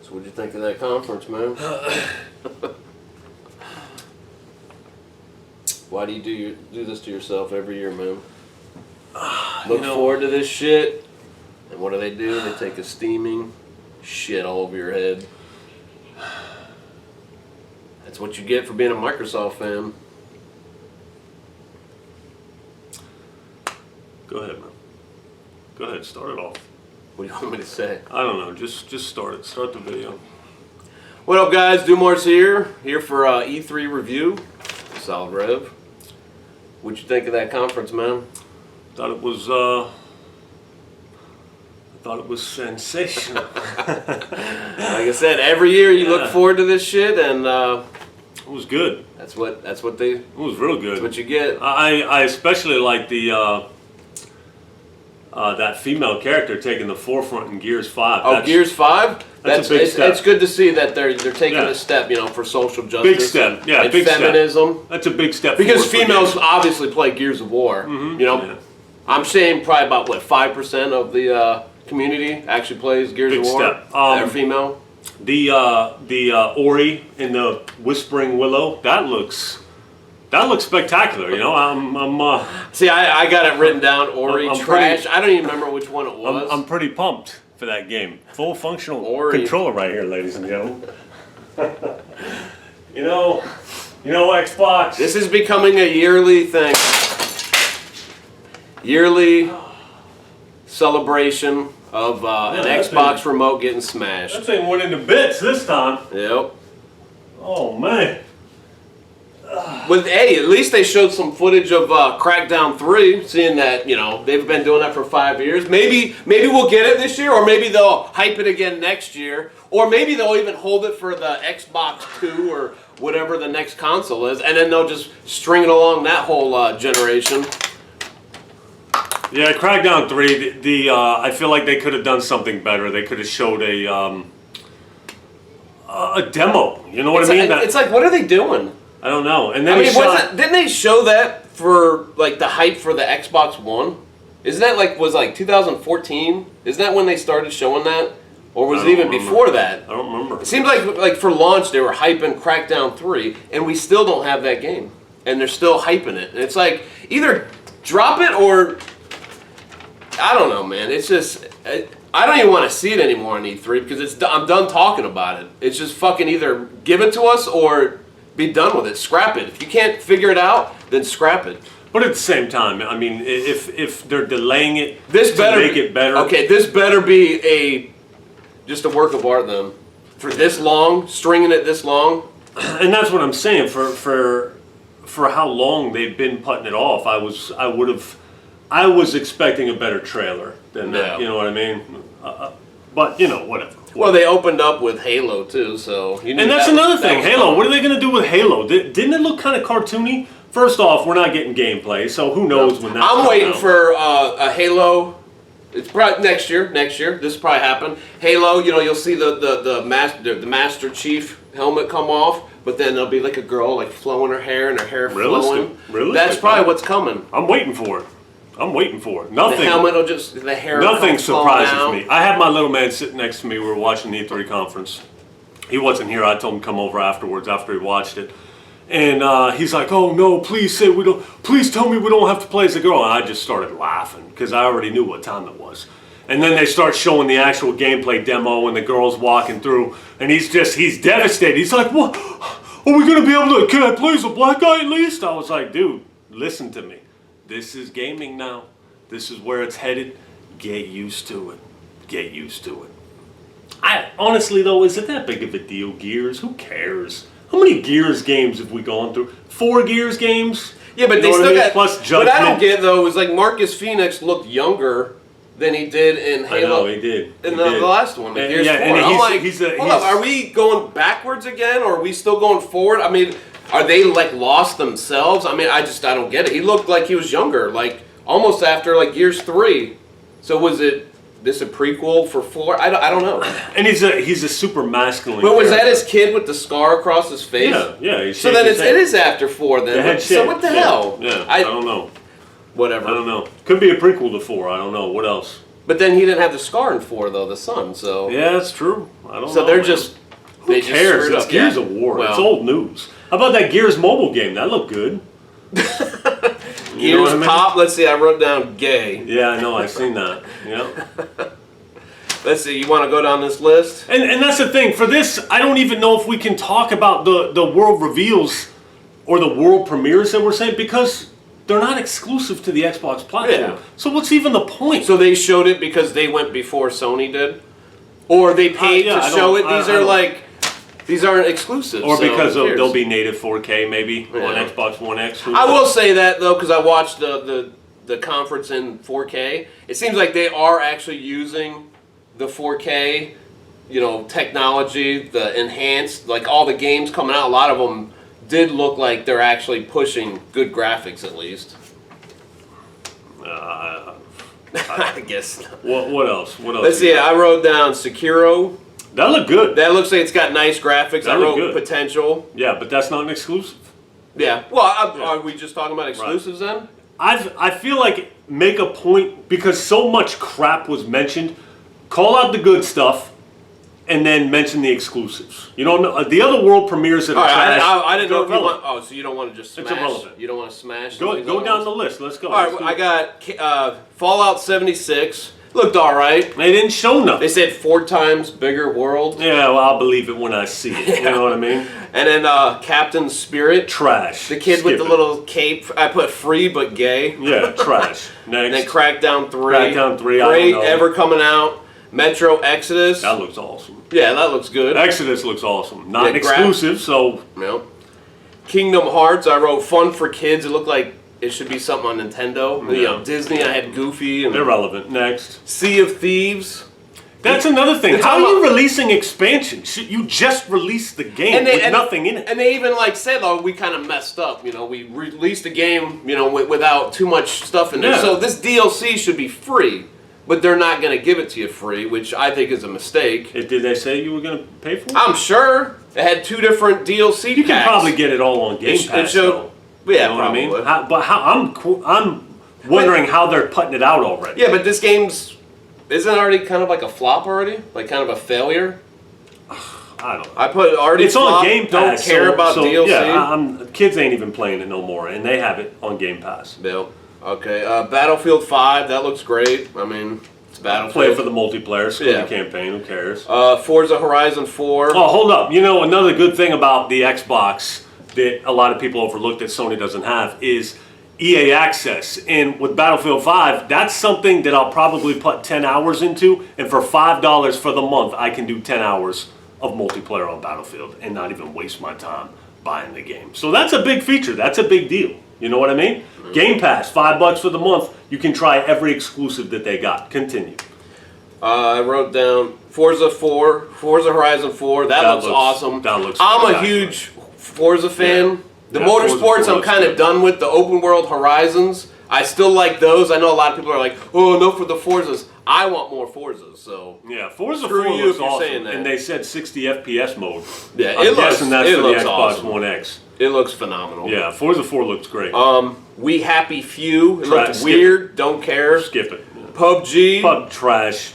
So what'd you think of that conference, man? Why do you do this to yourself every year, man? Look forward to this shit, and what do? They take a steaming shit all over your head. That's what you get for being a Microsoft fan. Go ahead, man. Go ahead, start it off. What do you want me to say? I don't know, just start it. Start the video. What up, guys? Dumore's here for E3 review. Solid Rev. What'd you think of that conference, man? Thought it was sensational. Like I said, every year you look forward to this shit, and it was good. That's what they. It was real good. That's what you get. I especially like the that female character taking the forefront in Gears 5. Oh, Gears 5? That's a big step. It's good to see that they're taking a step, for social justice. Big step, and big feminism. Step. That's a big step. Because females obviously play Gears of War. Yeah. I'm saying probably about 5% of the community actually plays Gears of War. Step. They're female. The Ori in the Whispering Willow, that looks spectacular. See, I got it written down. Ori I'm trash. I don't even remember which one it was. I'm pretty pumped for that game. Full functional Ori. controller right here, ladies and gentlemen. you know, Xbox. This is becoming a yearly thing. Yearly celebration of an Xbox remote getting smashed. That thing went into bits this time. Yep. Oh man. At least they showed some footage of Crackdown 3, seeing that, they've been doing that for 5 years. Maybe we'll get it this year, or maybe they'll hype it again next year, or maybe they'll even hold it for the Xbox 2 or whatever the next console is, and then they'll just string it along that whole generation. Yeah, Crackdown 3, I feel like they could have done something better. They could have showed a demo, you know what I mean? It's like, what are they doing? I don't know. And then didn't they show that for the hype for the Xbox One? Isn't that was 2014? Isn't that when they started showing that, or was it even before that? I don't remember. It seems like for launch they were hyping Crackdown 3, and we still don't have that game, and they're still hyping it. And it's like either drop it or I don't know, man. It's just I don't even want to see it anymore on E3 because I'm done talking about it. It's just fucking either give it to us or be done with it. Scrap it. If you can't figure it out, then scrap it. But at the same time, I mean, if they're delaying it to make it better. Okay, this better be just a work of art then. For this long, stringing it this long. And that's what I'm saying. For how long they've been putting it off, I was expecting a better trailer than that. You know what I mean? But whatever. Well, they opened up with Halo too, so and that's another thing. Halo. What are they going to do with Halo? Didn't it look kind of cartoony? First off, we're not getting gameplay, so who knows when that's I'm waiting out. for a Halo. It's probably next year. This will probably happen. Halo. You'll see the Master Chief helmet come off, but then there'll be like a girl flowing her hair and her hair flowing. Realistic. That's probably what's coming. I'm waiting for it. Nothing. The helmet will the hair. Nothing surprises me. I had my little man sitting next to me. We were watching the E3 conference. He wasn't here. I told him to come over afterwards after he watched it. And he's like, "Oh no, please say we don't. Please tell me we don't have to play as a girl." And I just started laughing because I already knew what time it was. And then they start showing the actual gameplay demo, and the girl's walking through, and he's devastated. He's like, "What? Are we gonna be able to? Can I play as a black guy at least?" I was like, "Dude, listen to me. This is gaming now. This is where it's headed. Get used to it. Get used to it." Honestly though, is it that big of a deal? Gears? Who cares? How many Gears games have we gone through? 4 Gears games? Yeah, but they still got. Plus Judgment. What I don't get though is Marcus Phoenix looked younger than he did in Halo. I know he did. In the last one, Gears 4. And I'm like, hold up, are we going backwards again, or are we still going forward? I mean, are they lost themselves? I mean, I don't get it. He looked like he was younger, almost after Gears 3. So was this a prequel for 4? I don't know. And he's a super masculine. But was that his kid with the scar across his face? Yeah. So then it is after 4 then. So what the hell? Yeah, I don't know. Whatever. I don't know. Could be a prequel to 4. I don't know. What else? But then he didn't have the scar in 4 though, the son. So Yeah, that's true. I don't know. so they're man. just Who cares? It's Gears yeah. of War. Well, It's old news. How about that Gears mobile game? That looked good. Gears Pop. Let's see. I wrote down gay. Yeah, I know. I've seen that. Yeah. Let's see. You want to go down this list? And that's the thing. For this, I don't even know if we can talk about the world reveals or the world premieres that we're saying because they're not exclusive to the Xbox platform. Yeah. So what's even the point? So they showed it because they went before Sony did, or they paid to show it. These aren't exclusive. Or so because who cares? they'll be native 4K maybe on Yeah. Xbox One X. I will say that though, because I watched the conference in 4K. It seems like they are actually using the 4K, technology, the enhanced, like all the games coming out. A lot of them did look like they're actually pushing good graphics, at least. I guess. What else? What else? Let's see. I wrote down Sekiro. That looked good. That looks like it's got nice graphics. That I wrote looked good. potential. Yeah, but that's not an exclusive. Yeah. Well, are we just talking about exclusives then? I feel like make a point because so much crap was mentioned. Call out the good stuff, and then mention the exclusives. The other world premieres that are trash. I didn't know if you irrelevant. want. Oh, so you don't want to just smash? It's irrelevant. You don't want to smash? Go down the list. Let's go. All right, I got Fallout 76. Looked all right. They didn't show nothing. They said 4 times bigger world. Yeah, well, I'll believe it when I see it. You know what I mean? And then Captain Spirit. Trash. The kid with the little cape. I put free but gay. Yeah, trash. Next. And then Crackdown 3. Crackdown 3, I Great, don't know. ever coming out. Metro Exodus. That looks awesome. Yeah, that looks good. Exodus looks awesome. Not Yeah, exclusive, so... No. Kingdom Hearts, I wrote fun for kids. It looked like it should be something on Nintendo. Yeah. Disney, I had Goofy. And Irrelevant. Next. Sea of Thieves. That's another thing. They're How are talking you about- releasing expansions? You just released the game with nothing in it. And they even said, "Oh, we kind of messed up. We released the game, without too much stuff in there. Yeah. So this DLC should be free, but they're not going to give it to you free, which I think is a mistake. Did they say you were going to pay for it? I'm sure it had 2 different DLC You can packs. probably get it all on Game It Pass, showed- though. Yeah, You know probably. what I mean? I'm wondering how they're putting it out already. Yeah, but this game's isn't it already kind of like a flop already, like kind of a failure. I don't know. I put already. It's flop, on Game Pass. Don't care about DLC. Yeah, kids ain't even playing it no more, and they have it on Game Pass. Bill. Okay, Battlefield 5. That looks great. I mean, it's Battlefield. Play it for the multiplayer, skip Yeah. the campaign. Who cares? Forza Horizon 4. Oh, hold up. Another good thing about the Xbox that a lot of people overlook that Sony doesn't have is EA Access. And with Battlefield 5, that's something that I'll probably put 10 hours into. And for $5 for the month, I can do 10 hours of multiplayer on Battlefield and not even waste my time buying the game. So that's a big feature. That's a big deal. You know what I mean? Game Pass, $5 for the month. You can try every exclusive that they got. Continue. I wrote down Forza Horizon 4. That looks awesome. That looks I'm a spectacular. huge Forza fan. Yeah. The Yeah, Forza motorsports 4 I'm looks kind of good. done with. The open world Horizons, I still like those. I know a lot of people are like, oh, no for the Forzas. I want more Forzas, so. Yeah, Forza Screw 4 you looks if you're awesome, saying that. and they said 60 FPS mode. Yeah, I'm it looks- guessing that's it for the looks Xbox awesome. One X. It looks phenomenal. Yeah, Forza 4 looks great. We Happy Few. It looked Skip weird. Don't care. Skip it. PUBG. Pub trash.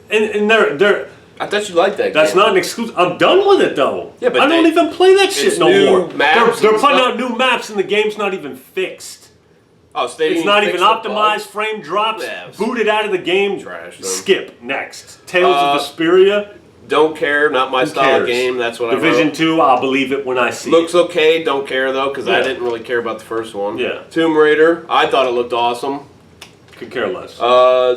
And they're I thought you liked that that's game. not an exclusive. I'm done with it though. Yeah, but I don't even play that shit it's no new more. maps They're and putting stuff. out new maps and the game's not even fixed. Oh, so they It's didn't not even fix the optimized. bugs? Frame drops. Yeah, it's Booted out of the game. trash, though. Skip. Next. Tales of Vesperia. Don't care. Not my Who style of cares? game. That's what Division I wrote. 2. I'll believe it when I see Looks it. okay. Don't care though, because I Yeah. didn't really care about the first one. Yeah. Tomb Raider. I thought it looked awesome. Could care less.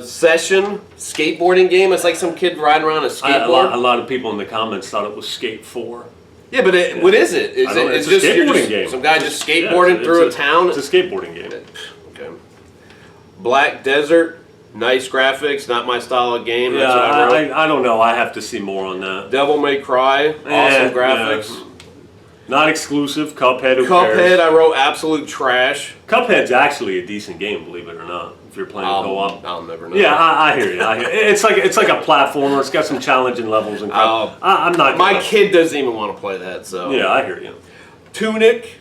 Session skateboarding game. It's like some kid riding around a A skateboard. lot of people in the comments thought it was Skate 4. Yeah, but what is it? Is I don't know, it's it's a just you're skateboarding just game. some guy just Yeah, skateboarding it's through a town. It's a skateboarding game. Okay. Black Desert. Nice graphics. Not my style of game. That's Yeah, what I wrote. I don't know. I have to see more on that. Devil May Cry. Awesome Yeah, graphics. yeah. Not exclusive. Cuphead. Who Cuphead. cares? I wrote absolute trash. Cuphead's actually a decent game, believe it or not. If you're playing co-op. I'll never know. Yeah, I hear you. It's like a platformer. It's got some challenging levels and crap. I'm not. My gonna- kid doesn't even want to play that. So Yeah, I hear you. Tunic.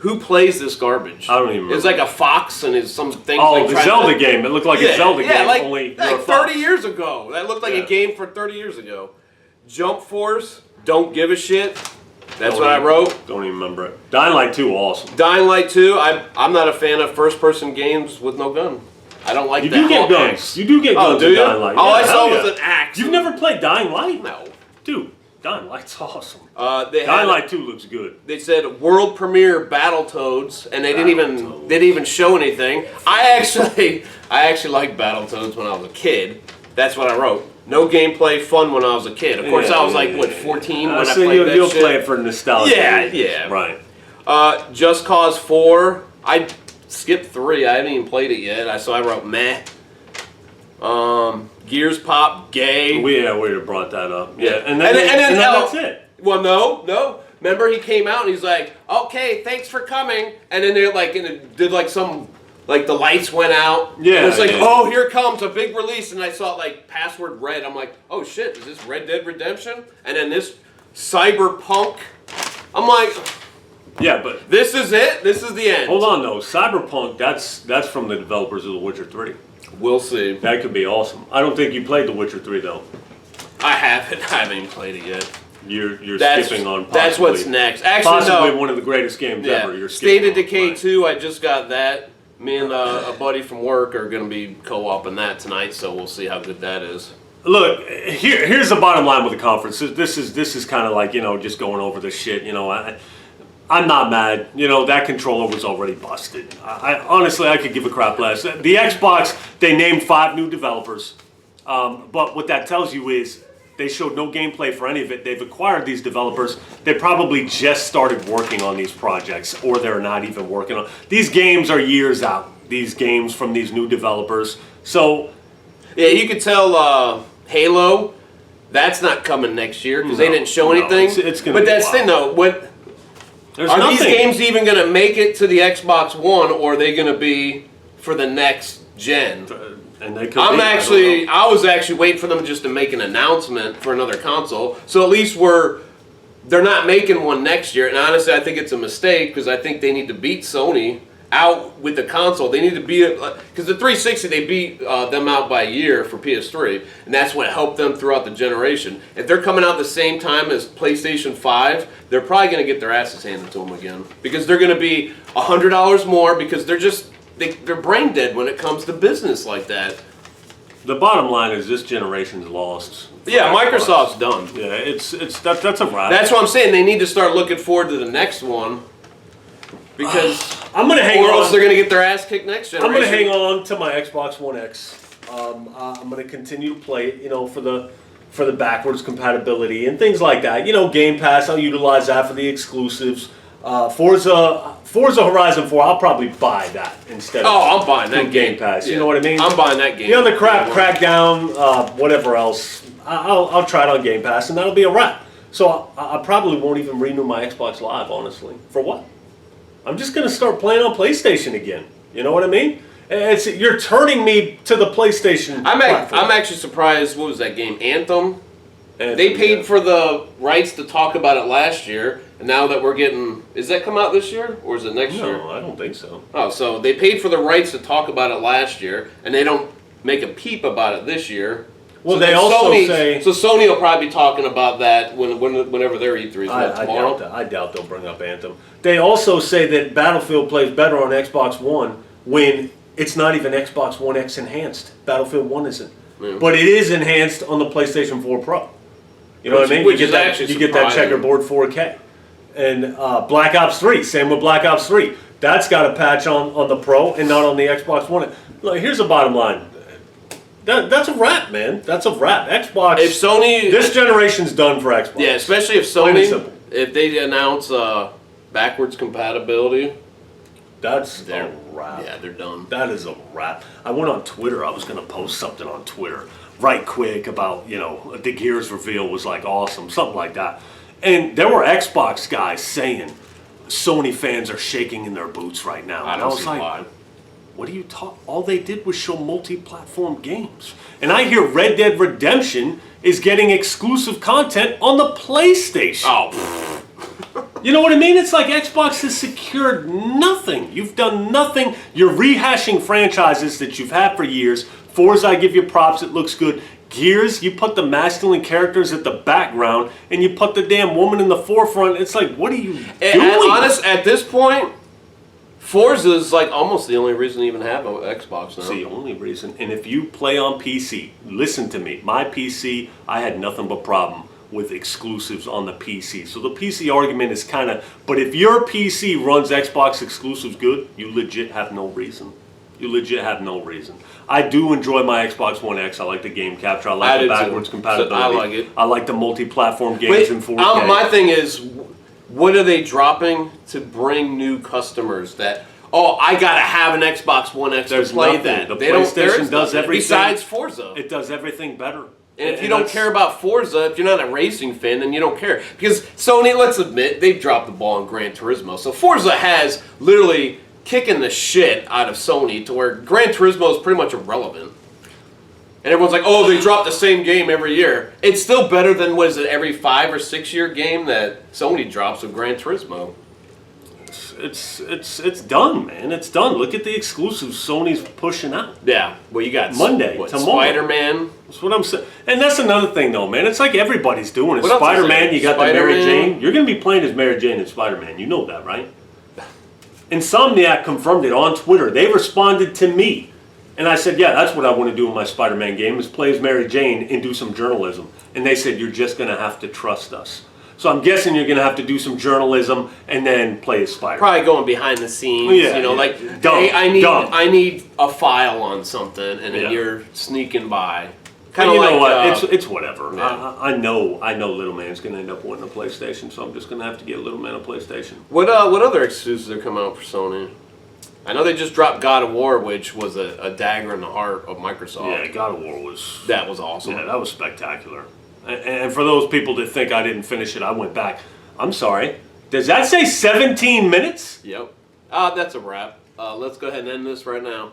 who plays this garbage? I don't even remember. It's like a fox and it's some things. Oh, like the Zelda game. It looked like a Zelda game. Like, only like you're a 30 fox. years ago. That looked like a game for 30 years ago. Jump Force, don't give a shit. That's what I wrote. Don't even remember it. Dying Light 2, awesome. Dying Light 2, I'm not a fan of first-person games with no gun. I don't like that. You do get guns. Axe. You do get guns do in you? Dying Light. All I Yeah, saw hell was yeah. an axe. You've never played Dying Light? No. Dude, Dying Light's awesome. They Dying had, Light 2 looks good. They said world premiere Battletoads, and they didn't even show anything. I actually like Battletoads when I was a kid. That's what I wrote. No gameplay, fun when I was a kid. Of course, I was like 14 when I played that you'll shit. play it for nostalgia. Yeah. Right. Just Cause 4. I skipped 3. I haven't even played it yet. So I wrote meh. Gears Pop, gay. We would have brought that up. Yeah. And then that's it. Well, no. Remember, he came out and he's like, "Okay, thanks for coming." And then they did like some, like the lights went out. Yeah. And it's like, oh, here comes a big release, and I saw like password red. I'm like, oh shit, is this Red Dead Redemption? And then this Cyberpunk. I'm like, yeah, but this is it. This is the end. hold on though. Cyberpunk. That's from the developers of The Witcher 3. We'll see. That could be awesome. I don't think you played The Witcher 3 though. I haven't even played it yet. You're skipping on. That's what's next. Actually, possibly no. one of the greatest games ever. You're State of skipping Decay on, 2. I just got that. Me and a buddy from work are going to be co-oping that tonight, so we'll see how good that is. Look, here's the bottom line with the conference. This is kind of like, just going over this shit. I'm not mad. That controller was already busted. I honestly, I could give a crap less. The Xbox, they named 5 new developers, but what that tells you is they showed no gameplay for any of it. They've acquired these developers. They probably just started working on these projects, or they're not even working on. These games are years out. These games from these new developers. So, yeah, you could tell Halo. That's not coming next year because they didn't show anything. It's gonna but be that's the thing, though. Are these games even going to make it to the Xbox One, or are they going to be for the next gen? And they could I was actually waiting for them just to make an announcement for another console. So at least they're not making one next year. And honestly, I think it's a mistake because I think they need to beat Sony out with the console. They need to beat it because the 360 they beat them out by a year for PS3, and that's what helped them throughout the generation. If they're coming out the same time as PlayStation 5, they're probably going to get their asses handed to them again because they're going to be $100 more because they're brain dead when it comes to business like that. The bottom line is this generation's lost. Yeah, Microsoft's done. Yeah, that's a wrap. That's what I'm saying. They need to start looking forward to the next one because I'm gonna hang or on. else they're gonna get their ass kicked next generation. I'm gonna hang on to my Xbox One X. I'm gonna continue to play it, for the backwards compatibility and things like that. Game Pass. I'll utilize that for the exclusives. Forza Horizon 4, I'll probably buy that instead of I'm buying that Game Pass. Yeah. You know what I mean? I'm buying that game. The other crap, Crackdown, whatever else, I'll try it on Game Pass, and that'll be a wrap. So I probably won't even renew my Xbox Live, honestly. For what? I'm just going to start playing on PlayStation again. You know what I mean? You're turning me to the PlayStation platform. I'm actually surprised. What was that game? Anthem? Anthem, They paid for the rights to talk about it last year, and now that we're getting... Is that come out this year, or is it next year? No, I don't think so. Oh, so they paid for the rights to talk about it last year, and they don't make a peep about it this year. Well, so they also Sony, say... So Sony will probably be talking about that whenever their E3 is tomorrow. I doubt they'll bring up Anthem. They also say that Battlefield plays better on Xbox One when it's not even Xbox One X enhanced. Battlefield 1 isn't. Yeah. But it is enhanced on the PlayStation 4 Pro. You know what I mean? You get that checkerboard 4K. And Black Ops 3, same with Black Ops 3. That's got a patch on the Pro and not on the Xbox One. Look, here's the bottom line. That's a wrap, man. That's a wrap. Xbox. If Sony, this generation's done for Xbox. Yeah, especially if Sony, if they announce backwards compatibility, that's a wrap. Yeah, they're done. That is a wrap. I went on Twitter. I was going to post something on Twitter right quick about, the Gears reveal was like awesome, something like that. And there were Xbox guys saying Sony fans are shaking in their boots right now. I was like, why. What are you talking? All they did was show multi-platform games. And I hear Red Dead Redemption is getting exclusive content on the PlayStation. Oh. You know what I mean? It's like Xbox has secured nothing. You've done nothing. You're rehashing franchises that you've had for years. Forza, I give you props. It looks good. Gears, you put the masculine characters at the background and you put the damn woman in the forefront. It's like, what are you doing? At this point, Forza is like almost the only reason to even have an Xbox now. It's the only reason. And if you play on PC, listen to me. My PC, I had nothing but problem with exclusives on the PC. So the PC argument is kind of, but if your PC runs Xbox exclusives good, you legit have no reason. You legit have no reason. I do enjoy my Xbox One X. I like the game capture. I like the backwards compatibility. I like it. I like the multi-platform games in 4K. My thing is, what are they dropping to bring new customers that, oh, I gotta have an Xbox One X to play that? The PlayStation does everything. Besides Forza. It does everything better. And if you don't care about Forza, if you're not a racing fan, then you don't care. Because Sony, let's admit, they've dropped the ball on Gran Turismo. So Forza has literally kicking the shit out of Sony to where Gran Turismo is pretty much irrelevant. And everyone's like, oh, they drop the same game every year. It's still better than, what is it, every 5 or 6 year game that Sony drops with Gran Turismo. It's done, man. It's done. Look at the exclusives Sony's pushing out. Yeah. Well, you got Monday, tomorrow. Spider-Man. That's what I'm saying. And that's another thing, though, man. It's like everybody's doing it. Spider-Man, you got the Mary Jane. You're going to be playing as Mary Jane in Spider-Man. You know that, right? Insomniac confirmed it on Twitter. They responded to me. And I said, yeah, that's what I want to do in my Spider-Man game, is play as Mary Jane and do some journalism. And they said, you're just going to have to trust us. So I'm guessing you're going to have to do some journalism and then play as Spider-Man. Probably going behind the scenes, like, hey, I need a file on something, and then you're sneaking by. Kind of like, what? It's whatever. Yeah. I know Little Man's going to end up wanting a PlayStation, so I'm just going to have to get Little Man a PlayStation. What other exclusives are coming out for Sony? I know they just dropped God of War, which was a dagger in the heart of Microsoft. Yeah, God of War was... That was awesome. Yeah, that was spectacular. And for those people that think I didn't finish it, I went back. I'm sorry. Does that say 17 minutes? Yep. That's a wrap. Let's go ahead and end this right now.